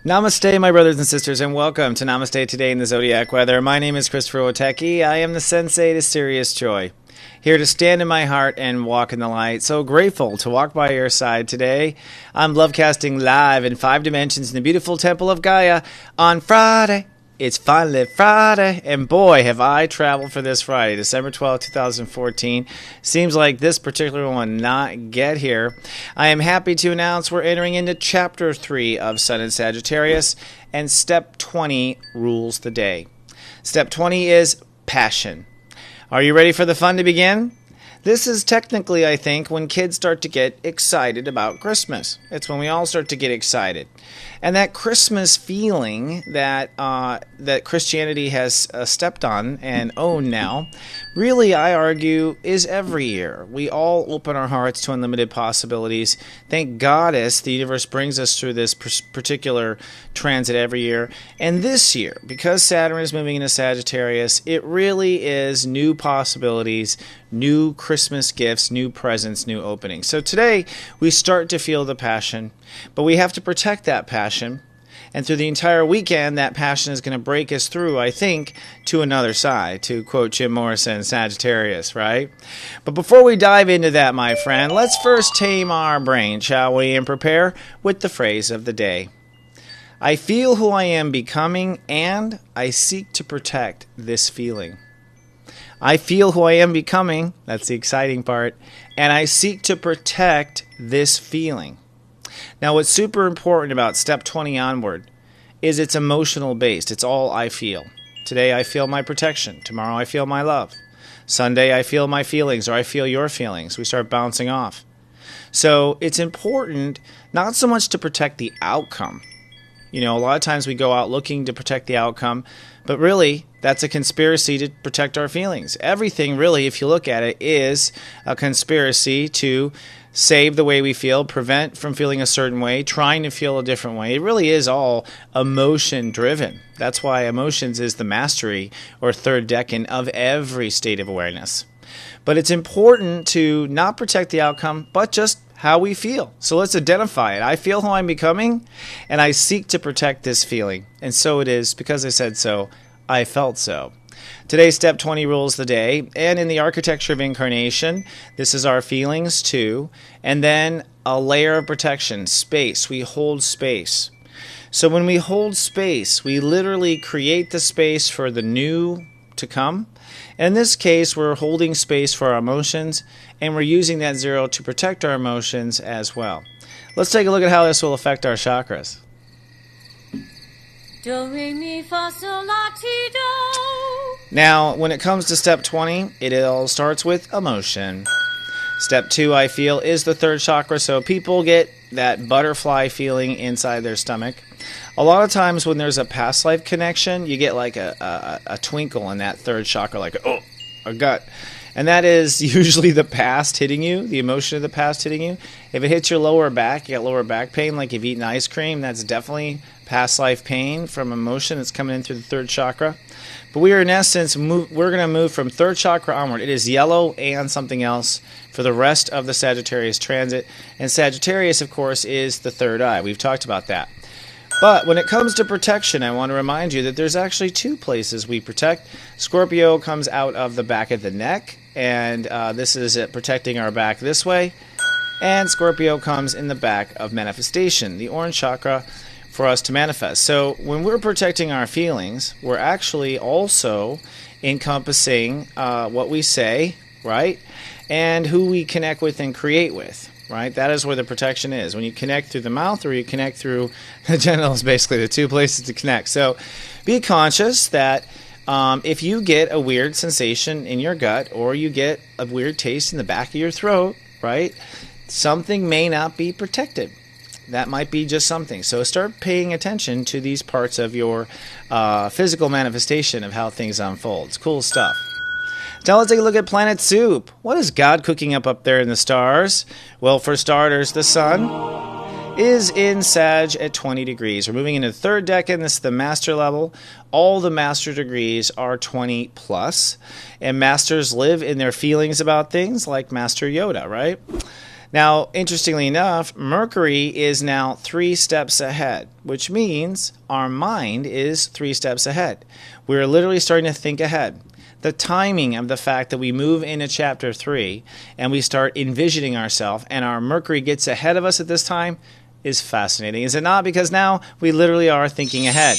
Namaste, my brothers and sisters, and welcome to Namaste Today in the Zodiac Weather. My name is Stepº20. Witecki. I am the sensei to Sirius joy, here to stand in my heart and walk in the light. So grateful to walk by your side today. I'm lovecasting live in 5 dimensions in the beautiful temple of Gaia on Friday. It's finally Friday, and boy, have I traveled for this Friday, December 12th, 2014. Seems like this particular one not get here. I am happy to announce we're entering into Chapter 3 of Sun in Sagittarius, and Step 20 rules the day. Step 20 is passion. Are you ready for the fun to begin? This is technically, I think, when kids start to get excited about Christmas. It's when we all start to get excited. And that Christmas feeling that that Christianity has stepped on and owned now, really, I argue, is every year. We all open our hearts to unlimited possibilities. Thank Goddess, the universe brings us through this particular transit every year. And this year, because Saturn is moving into Sagittarius, it really is new possibilities, new Christmas gifts, new presents, new openings. So today, we start to feel the passion, but we have to protect that passion. And through the entire weekend, that passion is going to break us through, I think, to another side, to quote Jim Morrison, Sagittarius, right? But before we dive into that, my friend, let's first tame our brain, shall we, and prepare with the phrase of the day. I feel who I am becoming, and I seek to protect this feeling. I feel who I am becoming, that's the exciting part, and I seek to protect this feeling. Now, what's super important about Step 20 onward is it's emotional based. It's all I feel. Today I feel my protection. Tomorrow I feel my love. Sunday I feel my feelings, or I feel your feelings. We start bouncing off. So it's important not so much to protect the outcome. You know, a lot of times we go out looking to protect the outcome, but really that's a conspiracy to protect our feelings. Everything really, if you look at it, is a conspiracy to save the way we feel, prevent from feeling a certain way, trying to feel a different way. It really is all emotion driven. That's why emotions is the mastery or third decan of every state of awareness. But it's important to not protect the outcome, but just how we feel. So let's identify it. I feel who I'm becoming, and I seek to protect this feeling. And so it is, because I said so, I felt so. Today's Step 20 rules the day, and in the architecture of incarnation, this is our feelings too, and then a layer of protection, space. We hold space. So when we hold space, we literally create the space for the new to come. And in this case, we're holding space for our emotions, and we're using that 0 to protect our emotions as well. Let's take a look at how this will affect our chakras. Do, re, mi, fa, sol, la, ti, do. Now, when it comes to Step 20, it all starts with emotion. Step 2, I feel, is the third chakra, so people get that butterfly feeling inside their stomach. A lot of times when there's a past life connection, you get like a twinkle in that third chakra, like, oh, a gut. And that is usually the past hitting you, the emotion of the past hitting you. If it hits your lower back, you got lower back pain, like you've eaten ice cream, that's definitely past life pain from emotion that's coming in through the third chakra. But we are, in essence, we're going to move from third chakra onward. It is yellow and something else for the rest of the Sagittarius transit. And Sagittarius, of course, is the third eye. We've talked about that. But when it comes to protection, I want to remind you that there's actually 2 places we protect. Scorpio comes out of the back of the neck, and this is it protecting our back this way. And Scorpio comes in the back of manifestation, the orange chakra, for us to manifest. So when we're protecting our feelings, we're actually also encompassing what we say, right? And who we connect with and create with. Right? That is where the protection is. When you connect through the mouth or you connect through the genitals, basically the 2 places to connect. So be conscious that if you get a weird sensation in your gut or you get a weird taste in the back of your throat, right? Something may not be protected. That might be just something. So start paying attention to these parts of your physical manifestation of how things unfold. It's cool stuff. Now let's take a look at planet soup. What is God cooking up there in the stars? Well, for starters, the sun is in Sag at 20 degrees. We're moving into the third decan. This is the master level. All the master degrees are 20 plus. And masters live in their feelings about things like Master Yoda, right? Now, interestingly enough, Mercury is now 3 steps ahead, which means our mind is 3 steps ahead. We're literally starting to think ahead. The timing of the fact that we move into chapter 3 and we start envisioning ourselves and our Mercury gets ahead of us at this time is fascinating, is it not? Because now we literally are thinking ahead.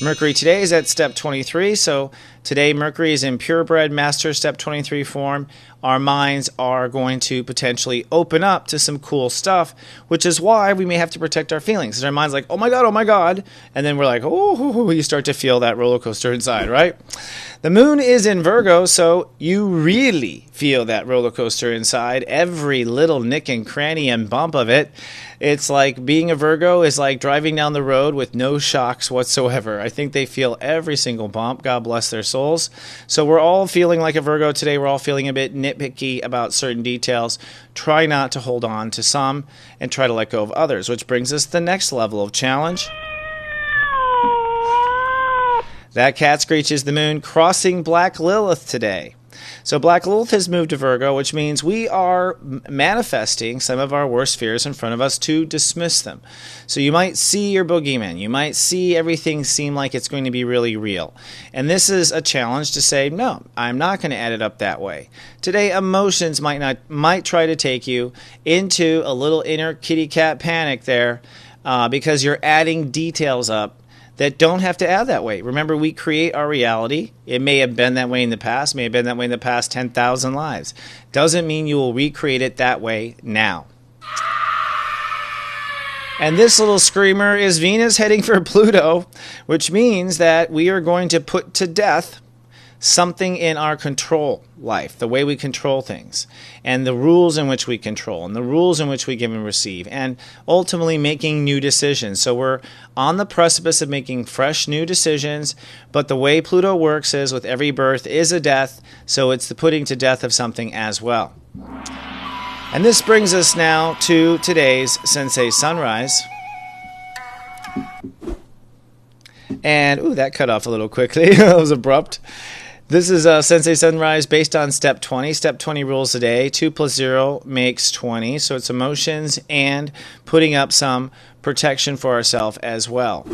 Mercury today is at step 23, so today Mercury is in purebred master step 23 form. Our minds are going to potentially open up to some cool stuff, which is why we may have to protect our feelings. Because our mind's like, oh my God, and then we're like, oh, you start to feel that roller coaster inside, right? The moon is in Virgo, so you really feel that roller coaster inside, every little nick and cranny and bump of it. It's like being a Virgo is like driving down the road with no shocks whatsoever. I think they feel every single bump. God bless their souls. So we're all feeling like a Virgo today. We're all feeling a bit nitpicky about certain details. Try not to hold on to some and try to let go of others, which brings us to the next level of challenge. That cat screeches the moon crossing Black Lilith today. So Black Lilith has moved to Virgo, which means we are manifesting some of our worst fears in front of us to dismiss them. So you might see your boogeyman. You might see everything seem like it's going to be really real. And this is a challenge to say, no, I'm not going to add it up that way. Today, emotions might try to take you into a little inner kitty cat panic there because you're adding details up that don't have to add that way. Remember, we create our reality. It may have been that way in the past, may have been that way in the past 10,000 lives. Doesn't mean you will recreate it that way now. And this little screamer is Venus heading for Pluto, which means that we are going to put to death something in our control life, the way we control things, and the rules in which we control, and the rules in which we give and receive, and ultimately making new decisions. So we're on the precipice of making fresh new decisions, but the way Pluto works is with every birth is a death, so it's the putting to death of something as well. And this brings us now to today's Sensei Sunrise. And, ooh, that cut off a little quickly. That was abrupt. This is Sensei Sunrise based on Step 20. Step 20 rules today. 2 plus 0 makes 20. So it's emotions and putting up some protection for ourselves as well.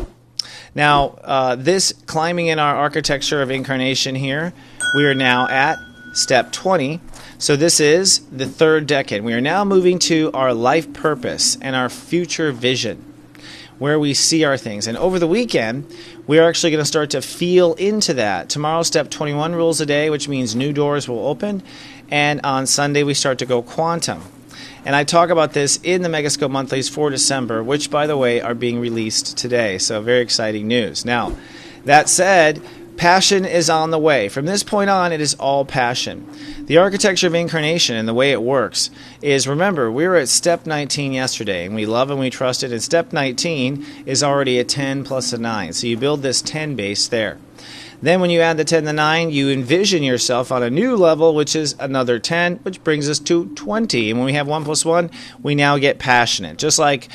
Now, this climbing in our architecture of incarnation here, we are now at Step 20. So this is the third decade. We are now moving to our life purpose and our future vision, where we see our things. And over the weekend, we are actually going to start to feel into that. Tomorrow, Step 21 rules a day, which means new doors will open. And on Sunday, we start to go quantum. And I talk about this in the Megascope Monthlies for December, which, by the way, are being released today. So very exciting news. Now, that said, passion is on the way. From this point on, it is all passion. The architecture of incarnation and the way it works is, remember, we were at Step 19 yesterday, and we love and we trust it, and Step 19 is already a 10 plus a 9. So you build this 10 base there. Then when you add the 10 to the 9, you envision yourself on a new level, which is another 10, which brings us to 20. And when we have 1 plus 1, we now get passionate, just like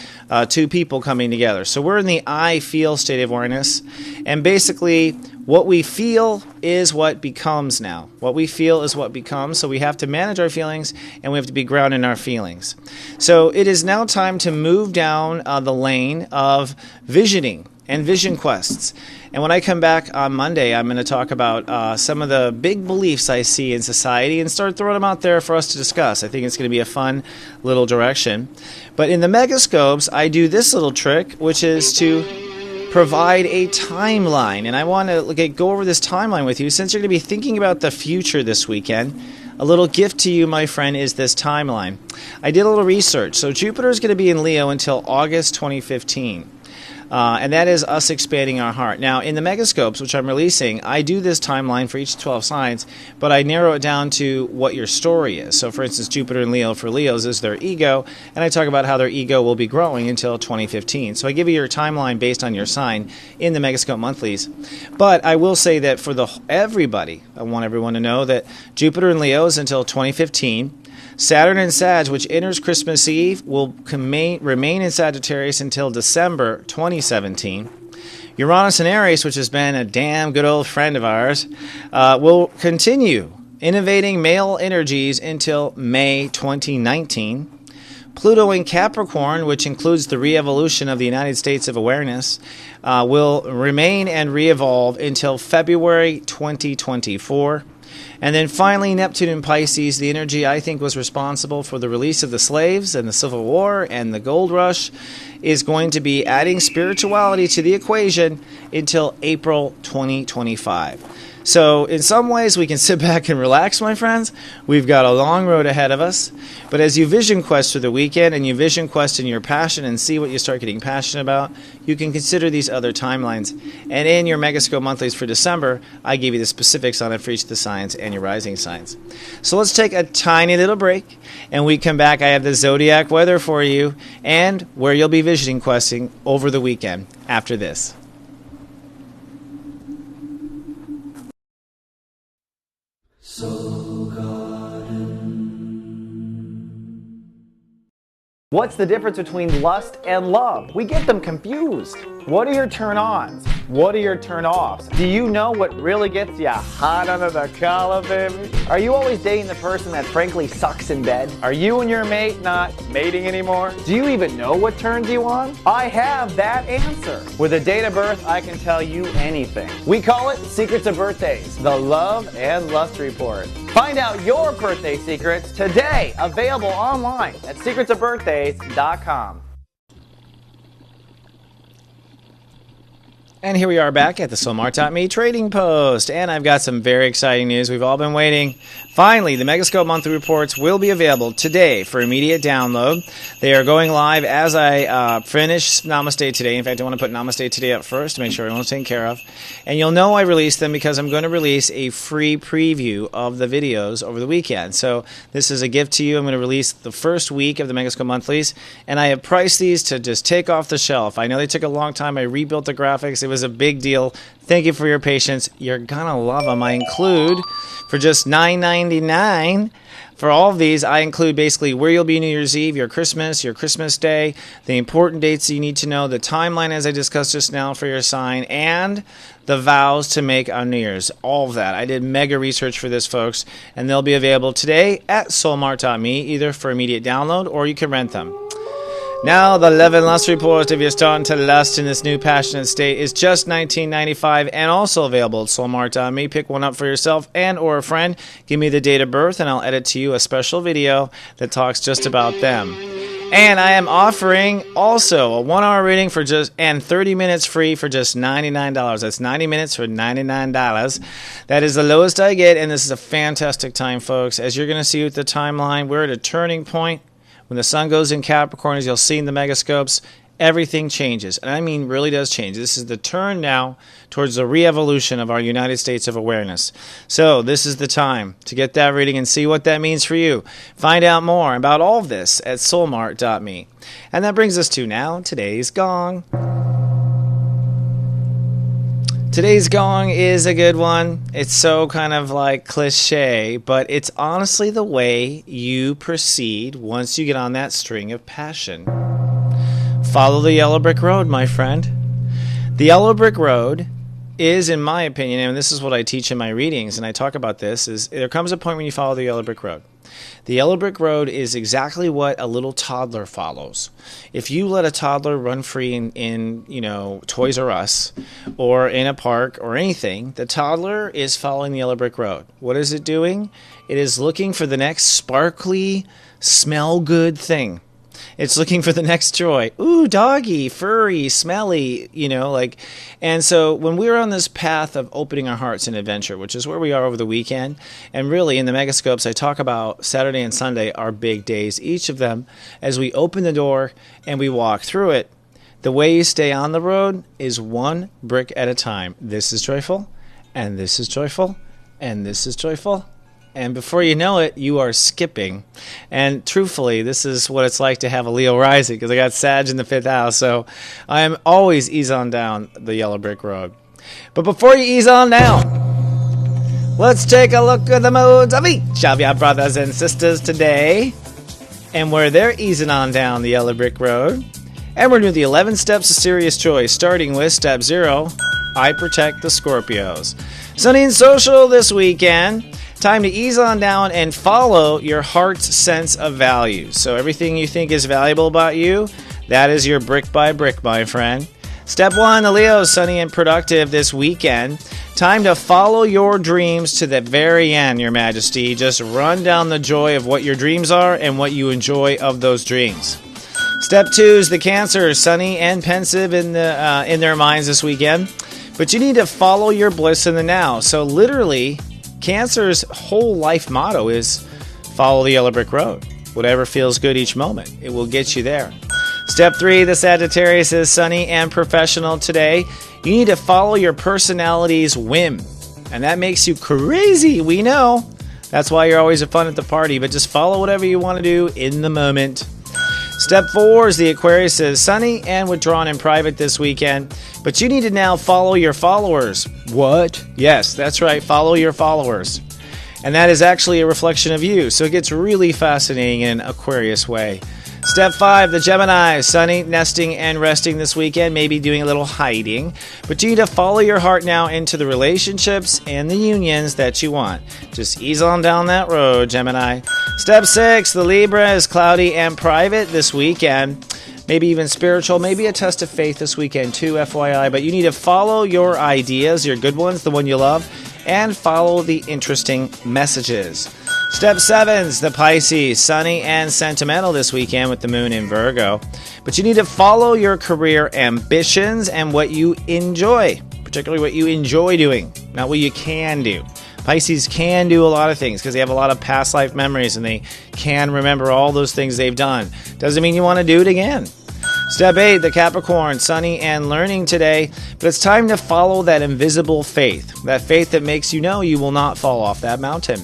two people coming together. So we're in the I-feel state of awareness. And basically, what we feel is what becomes now. What we feel is what becomes. So we have to manage our feelings, and we have to be grounded in our feelings. So it is now time to move down the lane of visioning and vision quests. And when I come back on Monday, I'm going to talk about some of the big beliefs I see in society and start throwing them out there for us to discuss. I think it's going to be a fun little direction. But in the Megascopes, I do this little trick, which is to provide a timeline. And I want to go over this timeline with you. Since you're going to be thinking about the future this weekend, a little gift to you, my friend, is this timeline. I did a little research. So Jupiter is going to be in Leo until August 2015. and that is us expanding our heart. Now, in the megascopes, which I'm releasing, I do this timeline for each 12 signs, but I narrow it down to what your story is. So, for instance, Jupiter and Leo for Leos is their ego, and I talk about how their ego will be growing until 2015. So I give you your timeline based on your sign in the Megascope Monthlies. But I will say that for everybody, I want everyone to know that Jupiter and Leo is until 2015. Saturn and Sag, which enters Christmas Eve, will remain in Sagittarius until December 2017. Uranus and Aries, which has been a damn good old friend of ours, will continue innovating male energies until May 2019. Pluto in Capricorn, which includes the re-evolution of the United States of Awareness, will remain and re-evolve until February 2024. And then finally, Neptune in Pisces, the energy I think was responsible for the release of the slaves and the Civil War and the gold rush, is going to be adding spirituality to the equation until April 2025. So in some ways, we can sit back and relax, my friends. We've got a long road ahead of us. But as you vision quest through the weekend and you vision quest in your passion and see what you start getting passionate about, you can consider these other timelines. And in your Megascope Monthlies for December, I give you the specifics on it for each of the signs and your rising signs. So let's take a tiny little break. And we come back, I have the Zodiac weather for you and where you'll be visioning questing over the weekend after this. What's the difference between lust and love? We get them confused. What are your turn-ons? What are your turn-offs? Do you know what really gets you hot under the collar, baby? Are you always dating the person that frankly sucks in bed? Are you and your mate not mating anymore? Do you even know what turns you on? I have that answer. With a date of birth, I can tell you anything. We call it Secrets of Birthdays, the Love and Lust Report. Find out your birthday secrets today, available online at secretsofbirthdays.com. And here we are back at the Soulmart.me trading post. And I've got some very exciting news. We've all been waiting. Finally, the Megascope Monthly Reports will be available today for immediate download. They are going live as I finish Namaste Today. In fact, I want to put Namaste Today up first to make sure everyone's taken care of. And you'll know I released them because I'm going to release a free preview of the videos over the weekend. So this is a gift to you. I'm going to release the first week of the Megascope Monthlies. And I have priced these to just take off the shelf. I know they took a long time. I rebuilt the graphics. It was a big deal. Thank you for your patience. You're gonna love them. I include, for just $9.99, for all of these, I include basically where you'll be New Year's Eve, your Christmas Day, the important dates you need to know, the timeline as I discussed just now for your sign, and the vows to make on New Year's. All of that. I did mega research for this, folks, and they'll be available today at soulmart.me, either for immediate download or you can rent them. Now, the Love and Lust Report, if you're starting to lust in this new passionate state, is just $19.95 and also available at soulmart.me. Pick one up for yourself and or a friend. Give me the date of birth, and I'll edit to you a special video that talks just about them. And I am offering also a 1-hour reading for and 30 minutes free for just $99. That's 90 minutes for $99. That is the lowest I get, and this is a fantastic time, folks. As you're going to see with the timeline, we're at a turning point. When the sun goes in Capricorn, as you'll see in the megascopes, everything changes. And I mean really does change. This is the turn now towards the re-evolution of our United States of Awareness. So this is the time to get that reading and see what that means for you. Find out more about all of this at soulmart.me. And that brings us to now today's gong. Today's gong is a good one. It's so kind of like cliche, but it's honestly the way you proceed once you get on that string of passion. Follow the yellow brick road, my friend. The yellow brick road is, in my opinion, and this is what I teach in my readings, and I talk about this, is there comes a point when you follow the yellow brick road. The yellow brick road is exactly what a little toddler follows. If you let a toddler run free in Toys R Us or in a park or anything, the toddler is following the yellow brick road. What is it doing? It is looking for the next sparkly, smell good thing. It's looking for the next joy. Ooh, doggy, furry, smelly, And so when we're on this path of opening our hearts in adventure, which is where we are over the weekend, and really in the megascopes, I talk about Saturday and Sunday are big days, each of them, as we open the door and we walk through it. The way you stay on the road is one brick at a time. This is joyful, and this is joyful, and this is joyful. And before you know it, you are skipping. And truthfully, this is what it's like to have a Leo rising, because I got Sag in the 5th house. So I am always ease on down the yellow brick road. But before you ease on down, let's take a look at the modes of each of your brothers and sisters today, and where they're easing on down the yellow brick road. And we're doing the 11 steps of Sirius choice, starting with step 0, I protect the Scorpios. Sunny and social this weekend. Time to ease on down and follow your heart's sense of value. So everything you think is valuable about you, that is your brick by brick, my friend. Step 1, the Leos, sunny and productive this weekend. Time to follow your dreams to the very end, Your Majesty. Just run down the joy of what your dreams are and what you enjoy of those dreams. Step 2 is the Cancer, sunny and pensive in their minds this weekend. But you need to follow your bliss in the now. So literally, Cancer's whole life motto is follow the yellow brick road. Whatever feels good each moment, it will get you there. Step 3, the Sagittarius is sunny and professional today. You need to follow your personality's whim. And that makes you crazy, we know. That's why you're always fun at the party, but just follow whatever you want to do in the moment. Step 4 is the Aquarius is sunny and withdrawn in private this weekend, but you need to now follow your followers. What? Yes, that's right, follow your followers. And that is actually a reflection of you, so it gets really fascinating in an Aquarius way. Step 5, the Gemini, sunny, nesting, and resting this weekend, maybe doing a little hiding. But you need to follow your heart now into the relationships and the unions that you want. Just ease on down that road, Gemini. Step 6, the Libra is cloudy and private this weekend. Maybe even spiritual, maybe a test of faith this weekend too, FYI. But you need to follow your ideas, your good ones, the one you love, and follow the interesting messages. Step 7 is the Pisces, sunny and sentimental this weekend with the moon in Virgo. But you need to follow your career ambitions and what you enjoy, particularly what you enjoy doing, not what you can do. Pisces can do a lot of things because they have a lot of past life memories and they can remember all those things they've done. Doesn't mean you want to do it again. Step 8, the Capricorn, sunny and learning today, but it's time to follow that invisible faith, that faith that makes you know you will not fall off that mountain.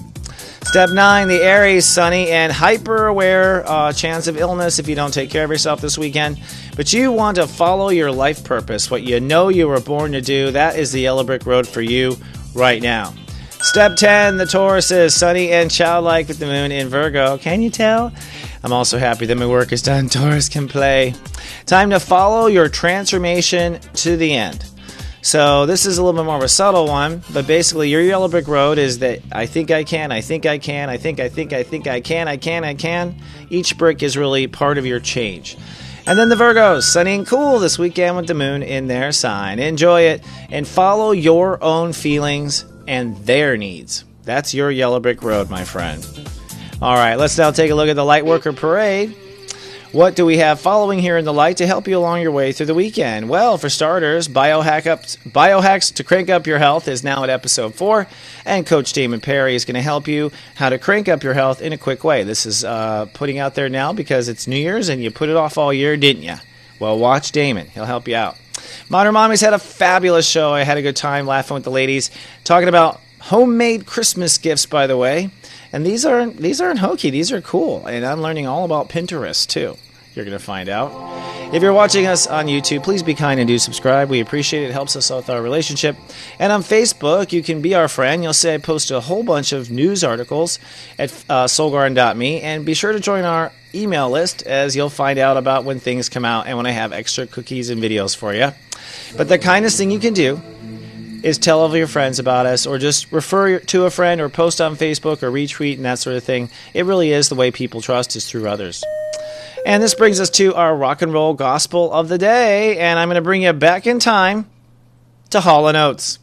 Step 9, the Aries, sunny and hyper-aware, chance of illness if you don't take care of yourself this weekend. But you want to follow your life purpose, what you know you were born to do. That is the yellow brick road for you right now. Step 10, the Taurus is sunny and childlike with the moon in Virgo. Can you tell? I'm also happy that my work is done. Taurus can play. Time to follow your transformation to the end. So this is a little bit more of a subtle one, but basically your yellow brick road is that I think I can, I think I can, I think I can. Each brick is really part of your change. And then the Virgos, sunny and cool this weekend with the moon in their sign. Enjoy it and follow your own feelings and their needs. That's your yellow brick road, my friend. All right, let's now take a look at the Lightworker Parade. What do we have following here in the light to help you along your way through the weekend? Well, for starters, Biohacks to Crank Up Your Health is now at episode 4, and Coach Damon Perry is going to help you how to crank up your health in a quick way. This is putting out there now because it's New Year's and you put it off all year, didn't you? Well, watch Damon. He'll help you out. Modern Mommy's had a fabulous show. I had a good time laughing with the ladies, talking about homemade Christmas gifts, by the way. And these aren't hokey. These are cool. And I'm learning all about Pinterest, too. You're going to find out. If you're watching us on YouTube, please be kind and do subscribe. We appreciate it. It helps us with our relationship. And on Facebook, you can be our friend. You'll see I post a whole bunch of news articles at soulgarden.me. And be sure to join our email list, as you'll find out about when things come out and when I have extra cookies and videos for you. But the kindest thing you can do is tell all of your friends about us, or just refer to a friend, or post on Facebook, or retweet and that sort of thing. It really is the way people trust, is through others. And this brings us to our rock and roll gospel of the day, and I'm going to bring you back in time to Hall & Oates.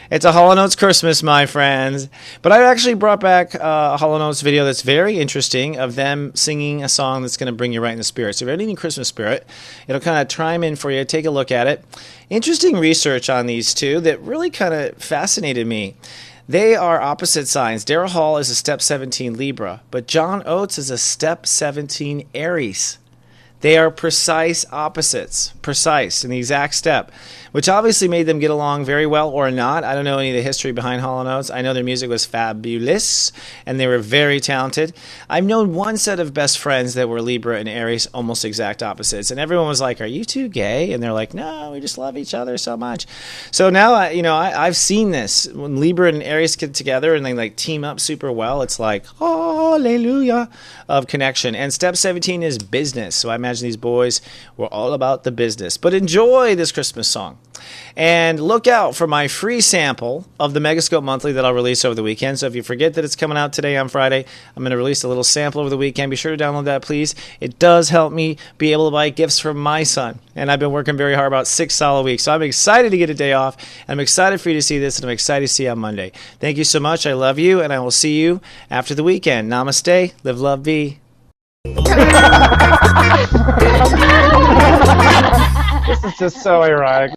It's a Hall & Oates Christmas, my friends. But I actually brought back a Hall & Oates video that's very interesting of them singing a song that's going to bring you right in the spirit. So if you're in the Christmas spirit, it'll kind of chime in for you. Take a look at it. Interesting research on these two that really kind of fascinated me. They are opposite signs. Daryl Hall is a step 17 Libra, but John Oates is a step 17 Aries. They are precise opposites, precise in the exact step, which obviously made them get along very well or not. I don't know any of the history behind Hall & Oates. I know their music was fabulous, and they were very talented. I've known one set of best friends that were Libra and Aries, almost exact opposites, and everyone was like, "Are you two gay?" And they're like, "No, we just love each other so much." So now, I've seen this when Libra and Aries get together and they like team up super well. It's like hallelujah of connection. And step 17 is business. So I imagine these boys were all about the business. But enjoy this Christmas song. And look out for my free sample of the Megascope Monthly that I'll release over the weekend. So if you forget that it's coming out today on Friday, I'm going to release a little sample over the weekend. Be sure to download that, please. It does help me be able to buy gifts for my son. And I've been working very hard, about 6 solid weeks. So I'm excited to get a day off. I'm excited for you to see this, and I'm excited to see you on Monday. Thank you so much. I love you, and I will see you after the weekend. Namaste. Live, love, be. This is just so ironic.